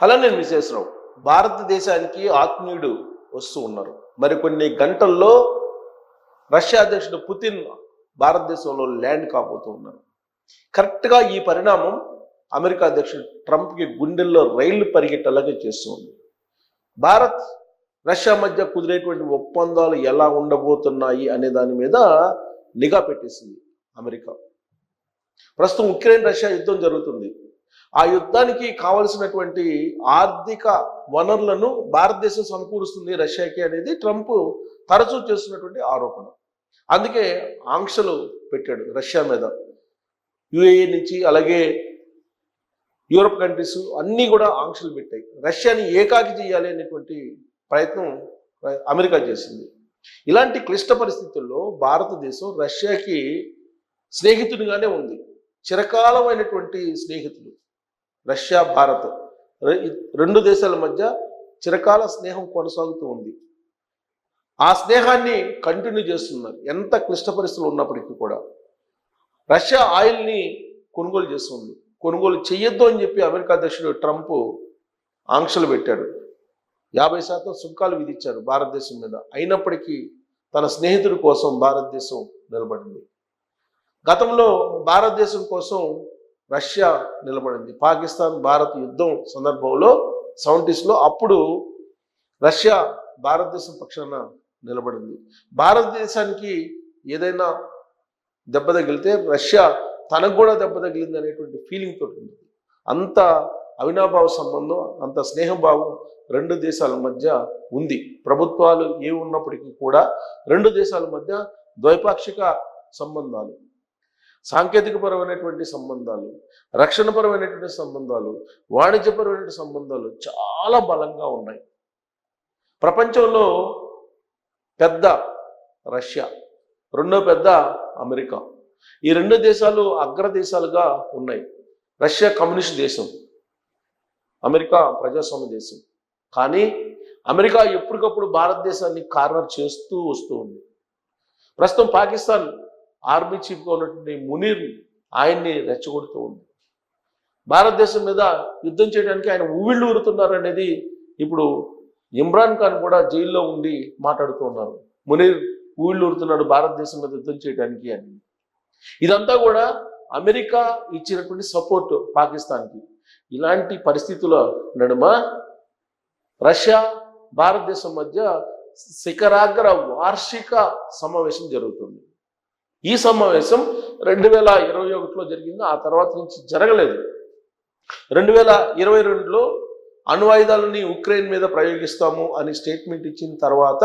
అలా నేను విశేషరావు భారతదేశానికి ఆత్మీయుడు వస్తూ ఉన్నారు. మరికొన్ని గంటల్లో రష్యా అధ్యక్షుడు పుతిన్ భారతదేశంలో ల్యాండ్ కాబోతూ ఉన్నారు. కరెక్ట్గా ఈ పరిణామం అమెరికా అధ్యక్షుడు ట్రంప్కి గుండెల్లో రైళ్లు పరిగెట్టలాగా చేస్తుంది. భారత్ రష్యా మధ్య కుదిరేటువంటి ఒప్పందాలు ఎలా ఉండబోతున్నాయి అనే దాని మీద నిఘా పెట్టేసింది అమెరికా. ప్రస్తుతం ఉక్రెయిన్ రష్యా యుద్ధం జరుగుతుంది. ఆ యుద్ధానికి కావలసినటువంటి ఆర్థిక వనరులను భారతదేశం సమకూరుస్తుంది రష్యాకి అనేది ట్రంప్ తరచూ చేస్తున్నటువంటి ఆరోపణ. అందుకే ఆంక్షలు పెట్టాడు రష్యా మీద. యుఏఈ నుంచి అలాగే యూరోప్ కంట్రీస్ అన్నీ కూడా ఆంక్షలు పెట్టాయి. రష్యాని ఏకాకి చేయాలి అనేటువంటి ప్రయత్నం అమెరికా చేసింది. ఇలాంటి క్లిష్ట పరిస్థితుల్లో భారతదేశం రష్యాకి స్నేహితుడిగానే ఉంది. చిరకాలమైనటువంటి స్నేహితులు రష్యా భారత్ రెండు దేశాల మధ్య చిరకాల స్నేహం కొనసాగుతూ ఉంది. ఆ స్నేహాన్ని కంటిన్యూ చేస్తున్నారు ఎంత క్లిష్ట పరిస్థితులు ఉన్నప్పటికీ కూడా. రష్యా ఆయిల్ని కొనుగోలు చేస్తుంది. కొనుగోలు చేయొద్దు అని చెప్పి అమెరికా అధ్యక్షుడు ట్రంప్ ఆంక్షలు పెట్టాడు. 50% సుంకాలు విధించారు భారతదేశం మీద. అయినప్పటికీ తన స్నేహితుడి కోసం భారతదేశం నిలబడింది. గతంలో భారతదేశం కోసం రష్యా నిలబడింది. పాకిస్తాన్ భారత్ యుద్ధం సందర్భంలో 70sలో అప్పుడు రష్యా భారతదేశం పక్షాన నిలబడింది. భారతదేశానికి ఏదైనా దెబ్బ తగిలితే రష్యా తనకు కూడా దెబ్బ తగిలింది అనేటువంటి ఫీలింగ్ తోటి ఉంది. అంత అవినాభావ సంబంధం, అంత స్నేహభావం రెండు దేశాల మధ్య ఉంది. ప్రభుత్వాలు ఏమి ఉన్నప్పటికీ కూడా రెండు దేశాల మధ్య ద్వైపాక్షిక సంబంధాలు, సాంకేతికపరమైనటువంటి సంబంధాలు, రక్షణపరమైనటువంటి సంబంధాలు, వాణిజ్యపరమైనటువంటి సంబంధాలు చాలా బలంగా ఉన్నాయి. ప్రపంచంలో పెద్ద రష్యా, రెండో పెద్ద అమెరికా. ఈ రెండు దేశాలు అగ్రదేశాలుగా ఉన్నాయి. రష్యా కమ్యూనిస్ట్ దేశం, అమెరికా ప్రజాస్వామ్య దేశం. కానీ అమెరికా ఎప్పటికప్పుడు భారతదేశాన్ని కార్నర్ చేస్తూ వస్తూ ఉంది. ప్రస్తుతం పాకిస్తాన్ ఆర్మీ చీఫ్గా ఉన్నటువంటి మునీర్ ఆయన్ని రెచ్చగొడుతూ ఉంది. భారతదేశం మీద యుద్ధం చేయడానికి ఆయన ఊవిళ్ళు ఊరుతున్నారు అనేది ఇప్పుడు ఇమ్రాన్ ఖాన్ కూడా జైల్లో ఉండి మాట్లాడుతూ ఉన్నారు. మునీర్ ఊళ్ళు ఊరుతున్నాడు భారతదేశం మీద యుద్ధం చేయడానికి అని. ఇదంతా కూడా అమెరికా ఇచ్చినటువంటి సపోర్ట్ పాకిస్తాన్కి. ఇలాంటి పరిస్థితుల నడుమ రష్యా భారతదేశం మధ్య శిఖరాగ్ర వార్షిక సమావేశం జరుగుతుంది. ఈ సమావేశం 2021లో జరిగింది. ఆ తర్వాత నుంచి జరగలేదు. 2022లో అణ్వాయుధాలని ఉక్రెయిన్ మీద ప్రయోగిస్తాము అని స్టేట్మెంట్ ఇచ్చిన తర్వాత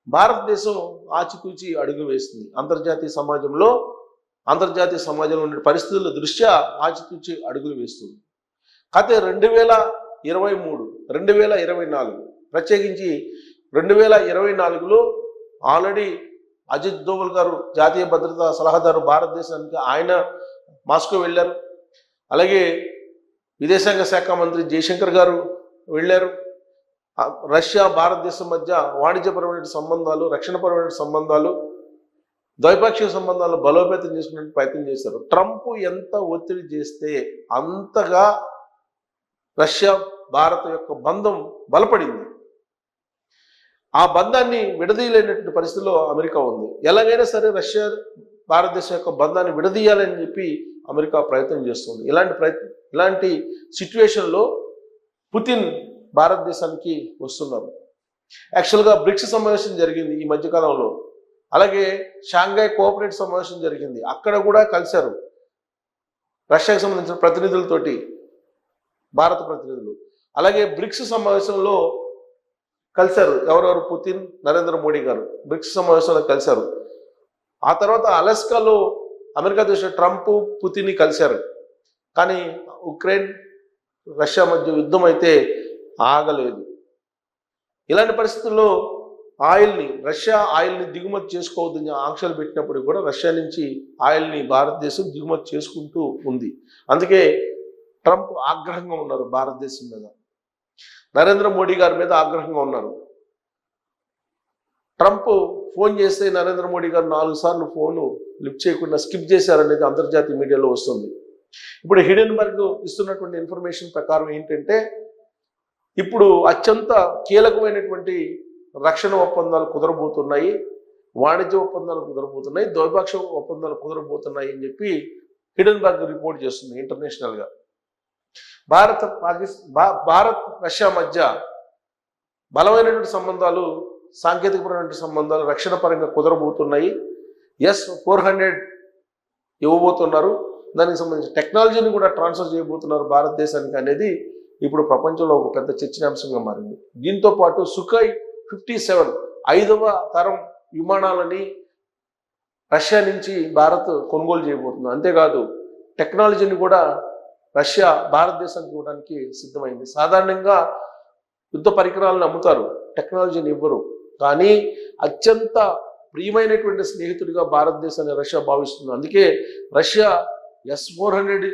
భారతదేశం ఆచితూచి అడుగు వేస్తుంది. అంతర్జాతీయ సమాజంలో ఉన్న పరిస్థితుల దృష్ట్యా ఆచితూచి అడుగులు వేస్తుంది. కాకపోతే 2023, 2024 ప్రత్యేకించి 2024లో ఆల్రెడీ అజిత్ దోవల్ గారు జాతీయ భద్రతా సలహాదారు భారతదేశానికి ఆయన మాస్కో వెళ్ళారు. అలాగే విదేశాంగ శాఖ మంత్రి జయశంకర్ గారు వెళ్ళారు. రష్యా భారతదేశం మధ్య వాణిజ్యపరమైన సంబంధాలు, రక్షణపరమైన సంబంధాలు, ద్వైపాక్షిక సంబంధాలు బలోపేతం చేసుకునే ప్రయత్నం చేశారు. ట్రంప్ ఎంత ఒత్తిడి చేస్తే అంతగా రష్యా భారత్ యొక్క బంధం బలపడింది. ఆ బంధాన్ని విడదీయలేనటువంటి పరిస్థితిలో అమెరికా ఉంది. ఎలాగైనా సరే రష్యా భారతదేశం యొక్క బంధాన్ని విడదీయాలని చెప్పి అమెరికా ప్రయత్నం చేస్తుంది. ఇలాంటి సిచ్యువేషన్లో పుతిన్ భారతదేశానికి వస్తున్నారు. యాక్చువల్గా బ్రిక్స్ సమావేశం జరిగింది ఈ మధ్యకాలంలో. అలాగే షాంఘై కోఆపరేటివ్ సమావేశం జరిగింది. అక్కడ కూడా కలిశారు రష్యాకు సంబంధించిన ప్రతినిధులతోటి, భారత ప్రతినిధులు. అలాగే బ్రిక్స్ సమావేశంలో కలిశారు ఎవరెవరు? పుతిన్, నరేంద్ర మోడీ గారు బ్రిక్స్ సమావేశంలో కలిశారు. ఆ తర్వాత అలస్కాలో అమెరికా దేశ ట్రంప్ పుతిన్ని కలిశారు. కానీ ఉక్రెయిన్ రష్యా మధ్య యుద్ధం అయితే ఆగలేదు. ఇలాంటి పరిస్థితుల్లో రష్యా ఆయిల్ని దిగుమతి చేసుకోవద్దని ఆంక్షలు పెట్టినప్పుడు కూడా రష్యా నుంచి ఆయిల్ని భారతదేశం దిగుమతి చేసుకుంటూ ఉంది. అందుకే ట్రంప్ ఆగ్రహంగా ఉన్నారు భారతదేశం మీద, నరేంద్ర మోడీ గారి మీద ఆగ్రహంగా ఉన్నారు. ట్రంప్ ఫోన్ చేస్తే నరేంద్ర మోడీ గారు 4 సార్లు ఫోన్ లిఫ్ట్ చేయకుండా స్కిప్ చేశారనేది అంతర్జాతీయ మీడియాలో వస్తుంది. ఇప్పుడు హిడెన్బర్గ్ ఇస్తున్నటువంటి ఇన్ఫర్మేషన్ ప్రకారం ఏంటంటే ఇప్పుడు అత్యంత కీలకమైనటువంటి రక్షణ ఒప్పందాలు కుదరబోతున్నాయి, వాణిజ్య ఒప్పందాలు కుదరబోతున్నాయి, ద్వైపాక్షిక ఒప్పందాలు కుదరబోతున్నాయి అని చెప్పి హిడెన్బర్గ్ రిపోర్ట్ చేస్తుంది ఇంటర్నేషనల్గా. భారత్ రష్యా మధ్య బలమైనటువంటి సంబంధాలు, సాంకేతికపరమైన సంబంధాలు రక్షణ పరంగా కుదరబోతున్నాయి. S-400 ఇవ్వబోతున్నారు. దానికి సంబంధించిన టెక్నాలజీని కూడా ట్రాన్స్ఫర్ చేయబోతున్నారు భారతదేశానికి అనేది ఇప్పుడు ప్రపంచంలో ఒక పెద్ద చర్చనీయాంశంగా మారింది. దీంతో పాటు సుఖాయ్ 57 5వ తరం విమానాలని రష్యా నుంచి భారత్ కొనుగోలు చేయబోతుంది. అంతేకాదు టెక్నాలజీని కూడా రష్యా భారతదేశానికి ఇవ్వడానికి సిద్ధమైంది. సాధారణంగా యుద్ధ పరికరాలను అమ్ముతారు, టెక్నాలజీని ఇవ్వరు. కానీ అత్యంత ప్రియమైనటువంటి స్నేహితుడిగా భారతదేశాన్ని రష్యా భావిస్తుంది. అందుకే రష్యా S-400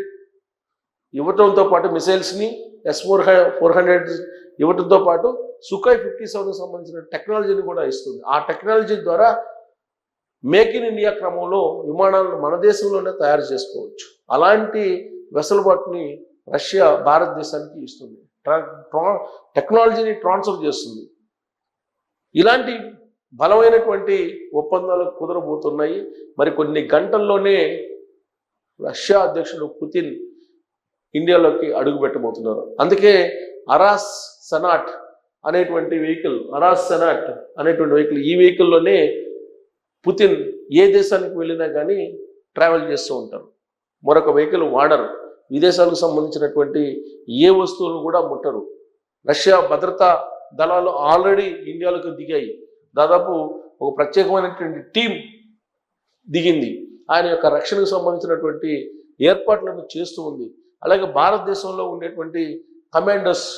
ఇవ్వటంతో పాటు మిసైల్స్ని S-400 ఇవ్వటంతో పాటు సుఖాయ్ 57కి సంబంధించిన టెక్నాలజీని కూడా ఇస్తుంది. ఆ టెక్నాలజీ ద్వారా మేక్ ఇన్ ఇండియా క్రమంలో విమానాలను మన దేశంలోనే తయారు చేసుకోవచ్చు. అలాంటి వెసులుబాటుని రష్యా భారతదేశానికి ఇస్తుంది, టెక్నాలజీని ట్రాన్స్ఫర్ చేస్తుంది. ఇలాంటి బలమైనటువంటి ఒప్పందాలు కుదరబోతున్నాయి. మరి కొన్ని గంటల్లోనే రష్యా అధ్యక్షుడు పుతిన్ ఇండియాలోకి అడుగు పెట్టబోతున్నారు. అందుకే అరాస్ సెనాట్ అనేటువంటి వెహికల్ ఈ వెహికల్లోనే పుతిన్ ఏ దేశానికి వెళ్ళినా కానీ ట్రావెల్ చేస్తూ ఉంటారు. మరొక వెహికల్ వాడరు. విదేశాలకు సంబంధించినటువంటి ఏ వస్తువులను కూడా ముట్టరు. రష్యా భద్రతా దళాలు ఆల్రెడీ ఇండియాలోకి దిగాయి. దాదాపు ఒక ప్రత్యేకమైనటువంటి టీం దిగింది. ఆయన యొక్క రక్షణకు సంబంధించినటువంటి ఏర్పాట్లను చేస్తూ ఉంది. అలాగే భారతదేశంలో ఉండేటువంటి కమాండర్స్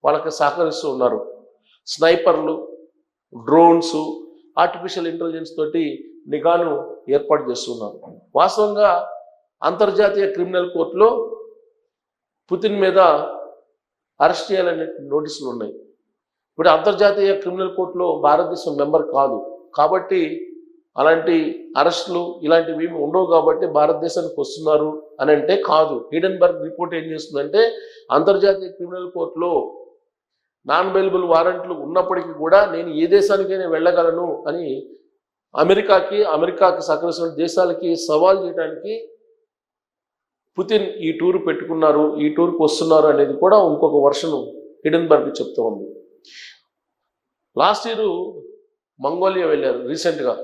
వాళ్ళకి సహకరిస్తూ ఉన్నారు. స్నైపర్లు, డ్రోన్స్, ఆర్టిఫిషియల్ ఇంటెలిజెన్స్ తోటి నిఘాను ఏర్పాటు చేస్తున్నారు. వాస్తవంగా అంతర్జాతీయ క్రిమినల్ కోర్టులో పుతిన్ మీద అరెస్ట్ చేయాలనే నోటీసులు ఉన్నాయి. ఇప్పుడు అంతర్జాతీయ క్రిమినల్ కోర్టులో భారతదేశం మెంబర్ కాదు కాబట్టి అలాంటి అరెస్టులు ఇలాంటివి ఏమి ఉండవు కాబట్టి భారతదేశానికి వస్తున్నారు అని అంటే కాదు. హిడెన్బర్గ్ రిపోర్ట్ ఏం చేస్తుందంటే అంతర్జాతీయ క్రిమినల్ కోర్టులో నాన్ బెయిలబుల్ వారెంట్లు ఉన్నప్పటికీ కూడా నేను ఏ దేశానికైనా వెళ్ళగలను అని అమెరికాకి సహకరిస్తున్న దేశాలకి సవాల్ చేయడానికి పుతిన్ ఈ టూర్ పెట్టుకున్నారు, ఈ టూర్కి వస్తున్నారు అనేది కూడా ఇంకొక వర్షన్ హిడెన్బర్గ్ చెప్తూ ఉంది. లాస్ట్ ఇయర్ మంగోలియా వెళ్ళారు రీసెంట్గా.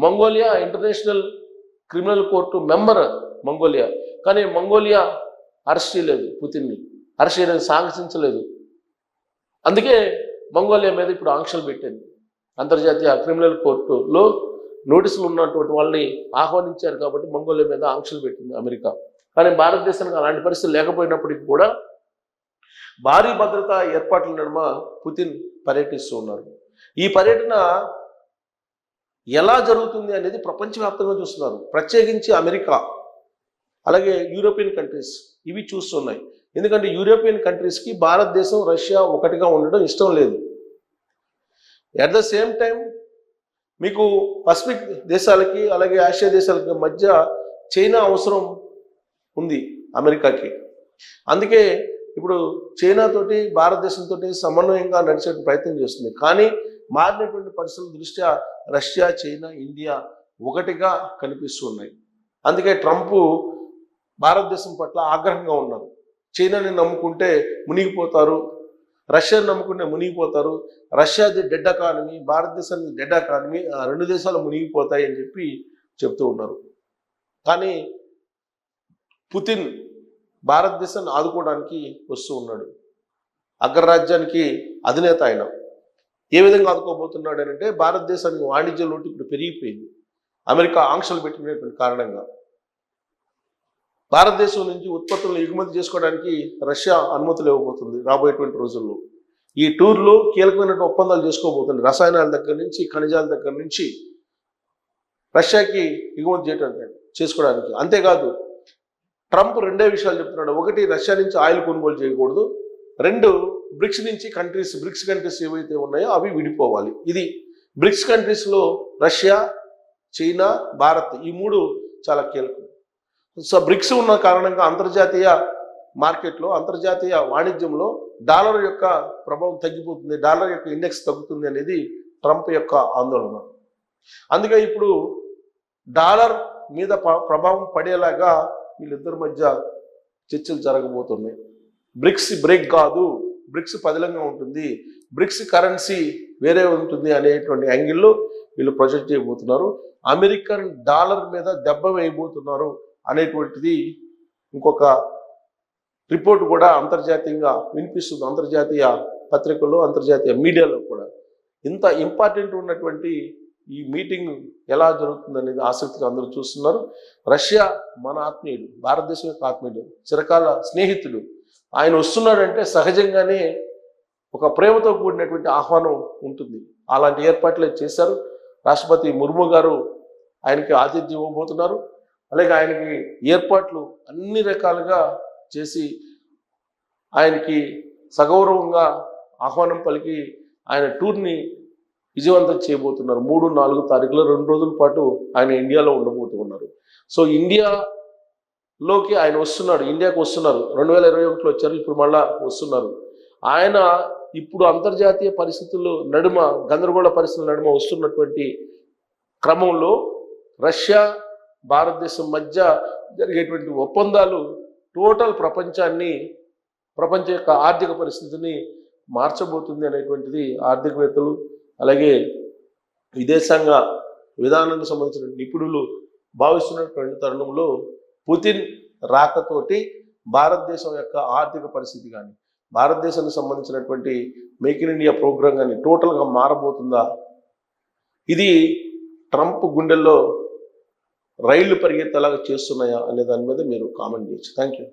Mongolia international criminal court member Mongolia. కానీ మంగోలియా అరెస్ట్ చేయలేదు, పుతిన్ని అరెస్ట్ చేయడానికి సాహసించలేదు. అందుకే మంగోలియా మీద ఇప్పుడు ఆంక్షలు పెట్టింది. అంతర్జాతీయ క్రిమినల్ కోర్టులో నోటీసులు ఉన్నటువంటి వాళ్ళని ఆహ్వానించారు కాబట్టి మంగోలియా మీద ఆంక్షలు పెట్టింది అమెరికా. కానీ భారతదేశానికి అలాంటి పరిస్థితి లేకపోయినప్పటికీ కూడా భారీ భద్రతా ఏర్పాట్ల నడుమ పుతిన్ పర్యటిస్తూ ఉన్నారు. ఈ పర్యటన ఎలా జరుగుతుంది అనేది ప్రపంచవ్యాప్తంగా చూస్తున్నారు. ప్రత్యేకించి అమెరికా, అలాగే యూరోపియన్ కంట్రీస్ ఇవి చూస్తున్నాయి. ఎందుకంటే యూరోపియన్ కంట్రీస్కి భారతదేశం, రష్యా ఒకటిగా ఉండడం ఇష్టం లేదు. అట్ ద సేమ్ టైం మీకు పసిఫిక్ దేశాలకి అలాగే ఆసియా దేశాలకి మధ్య చైనా అవసరం ఉంది అమెరికాకి. అందుకే ఇప్పుడు చైనాతోటి భారతదేశంతో సమన్వయంగా నడిచే ప్రయత్నం చేస్తుంది. కానీ మారినటువంటి పరిస్థితుల దృష్ట్యా రష్యా, చైనా, ఇండియా ఒకటిగా కనిపిస్తున్నాయి. అందుకే ట్రంప్ భారతదేశం పట్ల ఆగ్రహంగా ఉన్నారు. చైనాని నమ్ముకుంటే మునిగిపోతారు, రష్యాని నమ్ముకుంటే మునిగిపోతారు, రష్యాది డెడ్ ఎకానమీ, భారతదేశానికి డెడ్ ఎకానమీ, ఆ రెండు దేశాలు మునిగిపోతాయి అని చెప్పి చెప్తూ ఉన్నారు. కానీ పుతిన్ భారతదేశాన్ని ఆదుకోవడానికి వస్తూ ఉన్నాడు. అగ్రరాజ్యానికి అధినేత ఆయన ఏ విధంగా ఆదుకోబోతున్నాడు అని అంటే భారతదేశానికి వాణిజ్య లోటు ఇప్పుడు పెరిగిపోయింది అమెరికా ఆంక్షలు పెట్టినటువంటి కారణంగా. భారతదేశం నుంచి ఉత్పత్తులను ఎగుమతి చేసుకోవడానికి రష్యా అనుమతులు ఇవ్వబోతుంది రాబోయేటువంటి రోజుల్లో. ఈ టూర్లో కీలకమైనటువంటి ఒప్పందాలు చేసుకోబోతుంది. రసాయనాల దగ్గర నుంచి, ఖనిజాల దగ్గర నుంచి రష్యాకి ఎగుమతి చేసుకోవడానికి. అంతేకాదు ట్రంప్ రెండే విషయాలు చెప్తున్నాడు. ఒకటి, రష్యా నుంచి ఆయిల్ కొనుగోలు చేయకూడదు. రెండు, బ్రిక్స్ నుంచి బ్రిక్స్ కంట్రీస్ ఏవైతే ఉన్నాయో అవి విడిపోవాలి. ఇది బ్రిక్స్ కంట్రీస్లో రష్యా, చైనా, భారత్ ఈ మూడు చాలా కీలకం. సో బ్రిక్స్ ఉన్న కారణంగా అంతర్జాతీయ మార్కెట్లో అంతర్జాతీయ వాణిజ్యంలో డాలర్ యొక్క ప్రభావం తగ్గిపోతుంది, డాలర్ యొక్క ఇండెక్స్ తగ్గుతుంది అనేది ట్రంప్ యొక్క ఆందోళన. అందుకే ఇప్పుడు డాలర్ మీద ప్రభావం పడేలాగా వీళ్ళిద్దరి మధ్య చర్చలు జరగబోతున్నాయి. బ్రిక్స్ బ్రేక్ కాదు, బ్రిక్స్ పదిలంగా ఉంటుంది, బ్రిక్స్ కరెన్సీ వేరే ఉంటుంది అనేటువంటి యాంగిల్లో వీళ్ళు ప్రొజెక్ట్ చేయబోతున్నారు. అమెరికన్ డాలర్ మీద దెబ్బ వేయబోతున్నారు అనేటువంటిది ఇంకొక రిపోర్ట్ కూడా అంతర్జాతీయంగా వినిపిస్తుంది, అంతర్జాతీయ పత్రికల్లో, అంతర్జాతీయ మీడియాలో కూడా. ఇంత ఇంపార్టెంట్ ఉన్నటువంటి ఈ మీటింగ్ ఎలా జరుగుతుంది అనేది ఆసక్తిగా అందరూ చూస్తున్నారు. రష్యా మన ఆత్మీయుడు, భారతదేశం యొక్క ఆత్మీయుడు, చిరకాల స్నేహితుడు. ఆయన వస్తున్నాడంటే సహజంగానే ఒక ప్రేమతో కూడినటువంటి ఆహ్వానం ఉంటుంది. అలాంటి ఏర్పాట్లే చేశారు. రాష్ట్రపతి ముర్ము గారు ఆయనకి ఆతిథ్యం ఇవ్వబోతున్నారు. అలాగే ఆయనకి ఏర్పాట్లు అన్ని రకాలుగా చేసి ఆయనకి సగౌరవంగా ఆహ్వానం పలికి ఆయన టూర్ని విజయవంతం చేయబోతున్నారు. 3-4 తారీఖులో 2 రోజుల పాటు ఆయన ఇండియాలో ఉండబోతున్నారు. సో ఇండియాలోకి ఆయన వస్తున్నాడు, ఇండియాకు వస్తున్నారు. 2021లో వచ్చారు, ఇప్పుడు మళ్ళా వస్తున్నారు. ఆయన ఇప్పుడు అంతర్జాతీయ పరిస్థితుల్లో నడుమ, గందరగోళ పరిస్థితుల నడుమ వస్తున్నటువంటి క్రమంలో రష్యా భారతదేశం మధ్య జరిగేటువంటి ఒప్పందాలు టోటల్ ప్రపంచ యొక్క ఆర్థిక పరిస్థితిని మార్చబోతుంది అనేటువంటిది ఆర్థికవేత్తలు, అలాగే విదేశాంగ విధానానికి సంబంధించిన నిపుణులు భావిస్తున్నటువంటి తరుణంలో పుతిన్ రాకతోటి భారతదేశం యొక్క ఆర్థిక పరిస్థితి కానీ, భారతదేశానికి సంబంధించినటువంటి మేక్ ఇన్ ఇండియా ప్రోగ్రాం కానీ టోటల్గా మారబోతుందా? ఇది ట్రంప్ గుండెల్లో రైళ్లు పరిగెత్తేలాగా చేస్తున్నాయా అనే దాని మీద మీరు కామెంట్ చేయొచ్చు. Thank you.